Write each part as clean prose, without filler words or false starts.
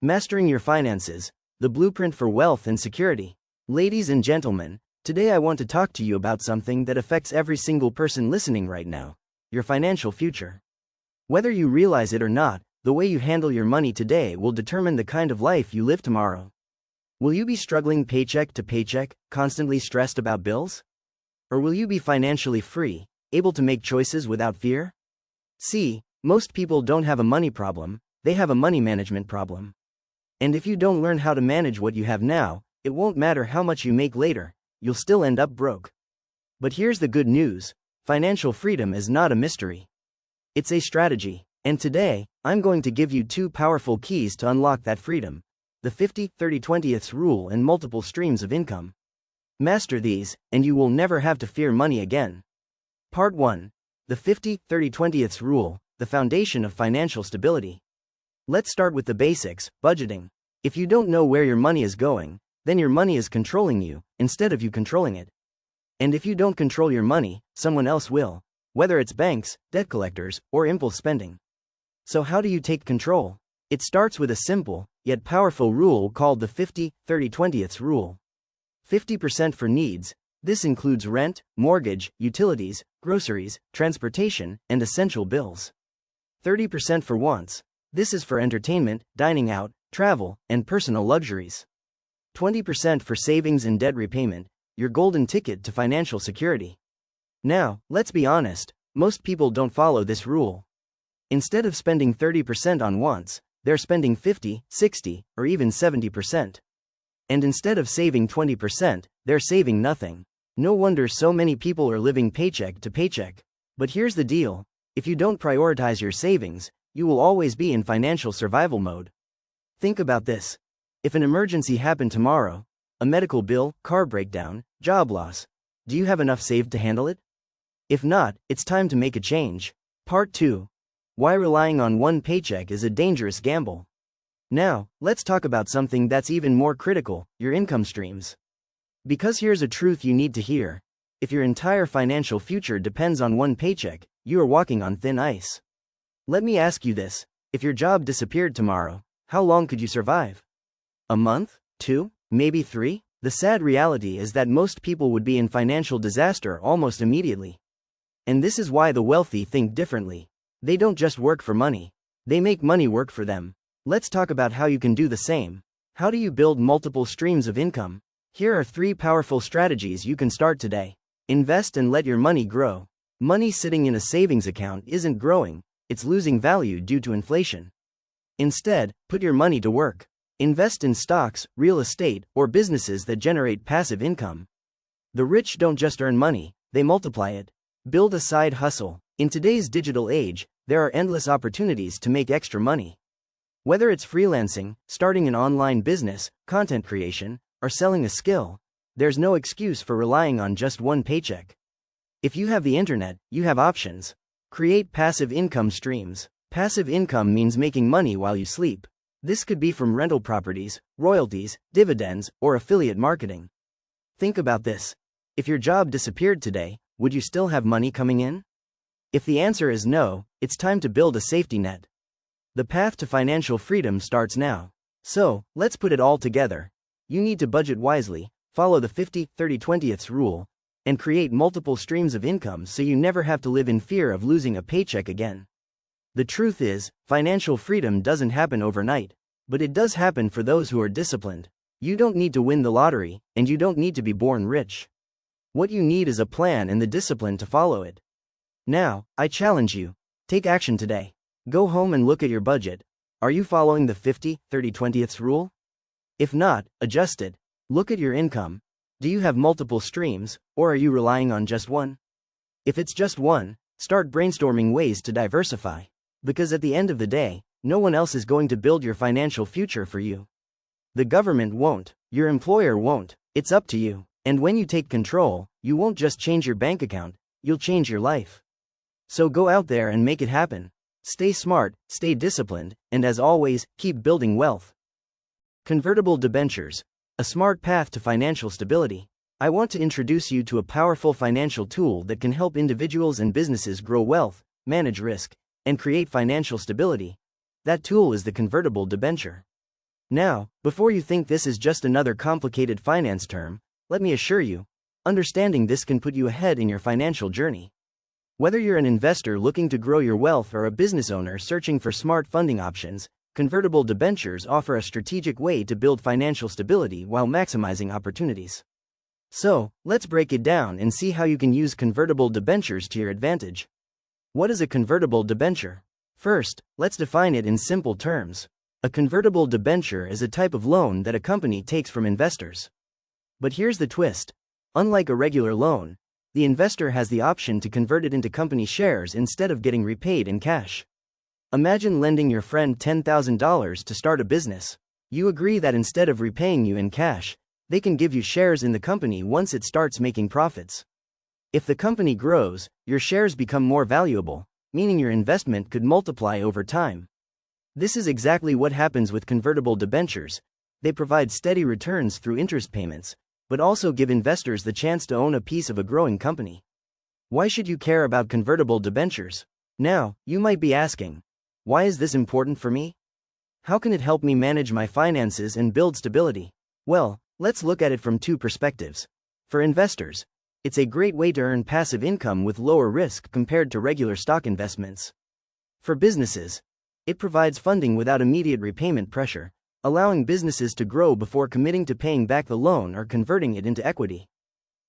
Mastering your finances, the blueprint for wealth and security. Ladies and gentlemen, today I want to talk to you about something that affects every single person listening right now: your financial future. Whether you realize it or not, the way you handle your money today will determine the kind of life you live tomorrow. Will you be struggling paycheck to paycheck, constantly stressed about bills? Or will you be financially free, able to make choices without fear? See, most people don't have a money problem, they have a money management problem. And if you don't learn how to manage what you have now, it won't matter how much you make later, you'll still end up broke. But here's the good news: financial freedom is not a mystery. It's a strategy, and today, I'm going to give you two powerful keys to unlock that freedom: the 50-30-20th rule and multiple streams of income. Master these, and you will never have to fear money again. Part 1. The 50-30-20th rule, the foundation of financial stability. Let's start with the basics: budgeting. If you don't know where your money is going, then your money is controlling you, instead of you controlling it. And if you don't control your money, someone else will, whether it's banks, debt collectors, or impulse spending. So how do you take control? It starts with a simple, yet powerful rule called the 50-30-20th rule. 50% for needs. This includes rent, mortgage, utilities, groceries, transportation, and essential bills. 30% for wants. This is for entertainment, dining out, travel, and personal luxuries. 20% for savings and debt repayment, your golden ticket to financial security. Now, let's be honest, most people don't follow this rule. Instead of spending 30% on wants, they're spending 50, 60, or even 70%. And instead of saving 20%, they're saving nothing. No wonder so many people are living paycheck to paycheck. But here's the deal: if you don't prioritize your savings, you will always be in financial survival mode. Think about this. If an emergency happened tomorrow, a medical bill, car breakdown, job loss, do you have enough saved to handle it? If not, it's time to make a change. Part 2. Why relying on one paycheck is a dangerous gamble. Now, let's talk about something that's even more critical: your income streams. Because here's a truth you need to hear: if your entire financial future depends on one paycheck, you are walking on thin ice. Let me ask you this: if your job disappeared tomorrow, how long could you survive? A month? 2? Maybe 3? The sad reality is that most people would be in financial disaster almost immediately. And this is why the wealthy think differently. They don't just work for money, they make money work for them. Let's talk about how you can do the same. How do you build multiple streams of income? Here are 3 powerful strategies you can start today. Invest and let your money grow. Money sitting in a savings account isn't growing, it's losing value due to inflation. Instead, put your money to work. Invest in stocks, real estate, or businesses that generate passive income. The rich don't just earn money, they multiply it. Build a side hustle. In today's digital age, there are endless opportunities to make extra money. Whether it's freelancing, starting an online business, content creation, or selling a skill, there's no excuse for relying on just one paycheck. If you have the internet, you have options. Create passive income streams. Passive income means making money while you sleep. This could be from rental properties, royalties, dividends, or affiliate marketing. Think about this: if your job disappeared today, would you still have money coming in? If the answer is no, it's time to build a safety net. The path to financial freedom starts now. So, let's put it all together. You need to budget wisely, follow the 50-30-20th rule, and create multiple streams of income so you never have to live in fear of losing a paycheck again. The truth is, financial freedom doesn't happen overnight, but it does happen for those who are disciplined. You don't need to win the lottery, and you don't need to be born rich. What you need is a plan and the discipline to follow it. Now, I challenge you: take action today. Go home and look at your budget. Are you following the 50-30-20th rule? If not, adjust it. Look at your income. Do you have multiple streams, or are you relying on just one? If it's just one, start brainstorming ways to diversify. Because at the end of the day, no one else is going to build your financial future for you. The government won't, your employer won't, it's up to you. And when you take control, you won't just change your bank account, you'll change your life. So go out there and make it happen. Stay smart, stay disciplined, and as always, keep building wealth. Convertible debentures, a smart path to financial stability. I want to introduce you to a powerful financial tool that can help individuals and businesses grow wealth, manage risk, and create financial stability. That tool is the convertible debenture. Now, before you think this is just another complicated finance term, let me assure you, understanding this can put you ahead in your financial journey. Whether you're an investor looking to grow your wealth or a business owner searching for smart funding options, convertible debentures offer a strategic way to build financial stability while maximizing opportunities. So, let's break it down and see how you can use convertible debentures to your advantage. What is a convertible debenture? First, let's define it in simple terms. A convertible debenture is a type of loan that a company takes from investors. But here's the twist. Unlike a regular loan, the investor has the option to convert it into company shares instead of getting repaid in cash. Imagine lending your friend $10,000 to start a business. You agree that instead of repaying you in cash, they can give you shares in the company once it starts making profits. If the company grows, your shares become more valuable, meaning your investment could multiply over time. This is exactly what happens with convertible debentures. They provide steady returns through interest payments, but also give investors the chance to own a piece of a growing company. Why should you care about convertible debentures? Now, you might be asking, why is this important for me? How can it help me manage my finances and build stability? Well, let's look at it from two perspectives. For investors, it's a great way to earn passive income with lower risk compared to regular stock investments. For businesses, it provides funding without immediate repayment pressure, allowing businesses to grow before committing to paying back the loan or converting it into equity.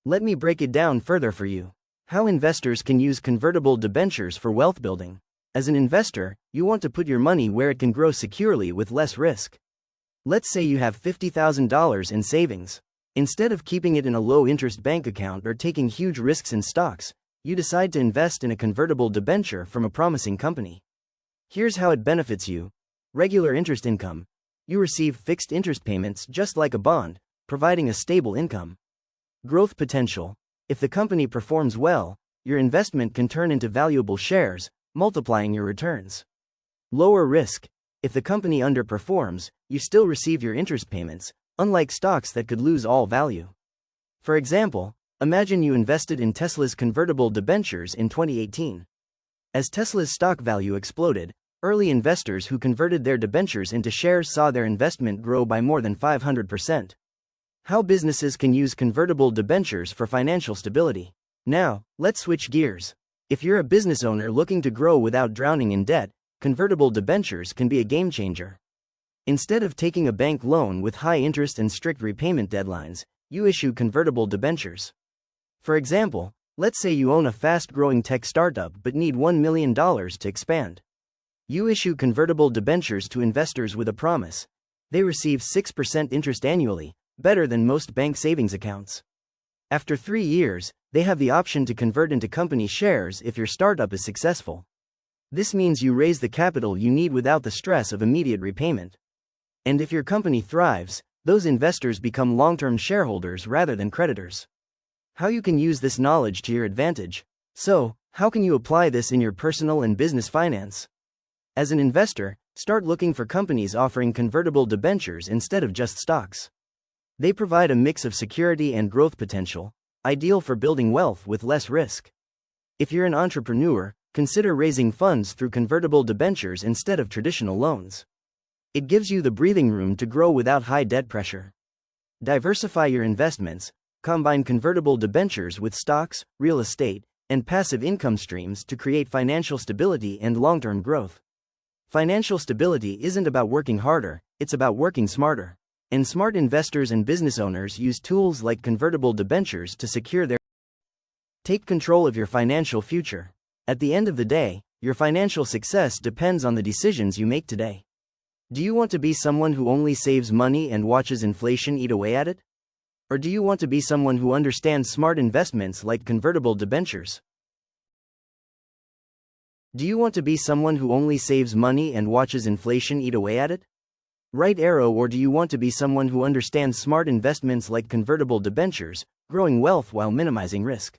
Let me break it down further for you. How investors can use convertible debentures for wealth building. As an investor, you want to put your money where it can grow securely with less risk. Let's say you have $50,000 in savings. Instead of keeping it in a low-interest bank account or taking huge risks in stocks, you decide to invest in a convertible debenture from a promising company. Here's how it benefits you. Regular interest income. You receive fixed interest payments just like a bond, providing a stable income. Growth potential. If the company performs well, your investment can turn into valuable shares, multiplying your returns. Lower risk. If the company underperforms, you still receive your interest payments, unlike stocks that could lose all value. For example, imagine you invested in Tesla's convertible debentures in 2018. As Tesla's stock value exploded, early investors who converted their debentures into shares saw their investment grow by more than 500%. How businesses can use convertible debentures for financial stability. Now, let's switch gears. If you're a business owner looking to grow without drowning in debt, convertible debentures can be a game changer. Instead of taking a bank loan with high interest and strict repayment deadlines, you issue convertible debentures. For example, let's say you own a fast-growing tech startup but need $1 million to expand. You issue convertible debentures to investors with a promise. They receive 6% interest annually, better than most bank savings accounts. After 3 years, they have the option to convert into company shares if your startup is successful. This means you raise the capital you need without the stress of immediate repayment. And if your company thrives, those investors become long-term shareholders rather than creditors. How you can use this knowledge to your advantage. So, how can you apply this in your personal and business finance? As an investor, start looking for companies offering convertible debentures instead of just stocks. They provide a mix of security and growth potential, ideal for building wealth with less risk. If you're an entrepreneur, consider raising funds through convertible debentures instead of traditional loans. It gives you the breathing room to grow without high debt pressure. Diversify your investments. Combine convertible debentures with stocks, real estate, and passive income streams to create financial stability and long-term growth. Financial stability isn't about working harder, it's about working smarter. And smart investors and business owners use tools like convertible debentures to secure their. Take control of your financial future. At the end of the day, your financial success depends on the decisions you make today. Do you want to be someone who only saves money and watches inflation eat away at it? Or do you want to be someone who understands smart investments like convertible debentures? Do you want to be someone who only saves money and watches inflation eat away at it? Right arrow. Or do you want to be someone who understands smart investments like convertible debentures, growing wealth while minimizing risk?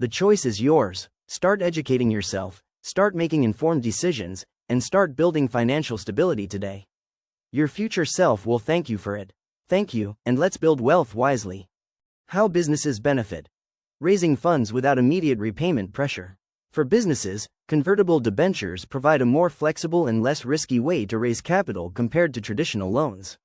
The choice is yours. Start educating yourself, start making informed decisions, and start building financial stability today. Your future self will thank you for it. Thank you, and let's build wealth wisely. How businesses benefit. Raising funds without immediate repayment pressure. For businesses, convertible debentures provide a more flexible and less risky way to raise capital compared to traditional loans.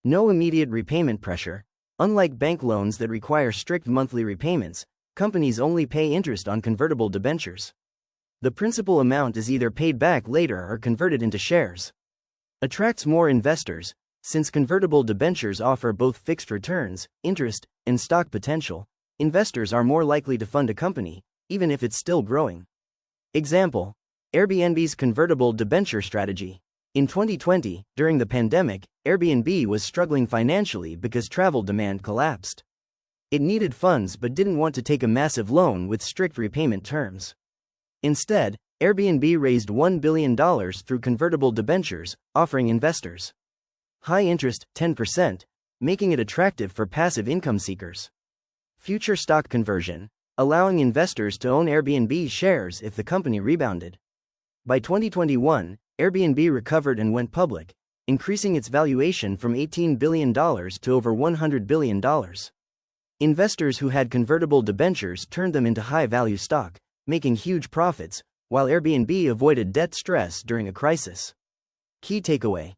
No immediate repayment pressure. Unlike bank loans that require strict monthly repayments, companies only pay interest on convertible debentures. The principal amount is either paid back later or converted into shares. Attracts more investors. Since convertible debentures offer both fixed returns, interest, and stock potential, investors are more likely to fund a company, even if it's still growing. Example: Airbnb's convertible debenture strategy. In 2020, during the pandemic, Airbnb was struggling financially because travel demand collapsed. It needed funds but didn't want to take a massive loan with strict repayment terms. Instead, Airbnb raised $1 billion through convertible debentures, offering investors high interest, 10%, making it attractive for passive income seekers. Future stock conversion, allowing investors to own Airbnb shares if the company rebounded. By 2021, Airbnb recovered and went public, increasing its valuation from $18 billion to over $100 billion. Investors who had convertible debentures turned them into high-value stock, making huge profits, while Airbnb avoided debt stress during a crisis. Key takeaway: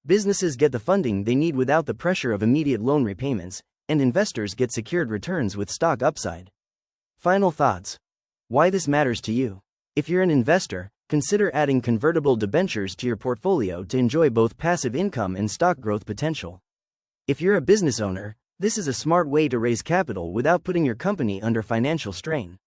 businesses get the funding they need without the pressure of immediate loan repayments, and investors get secured returns with stock upside. Final thoughts. Why this matters to you. If you're an investor, consider adding convertible debentures to your portfolio to enjoy both passive income and stock growth potential. If you're a business owner, this is a smart way to raise capital without putting your company under financial strain.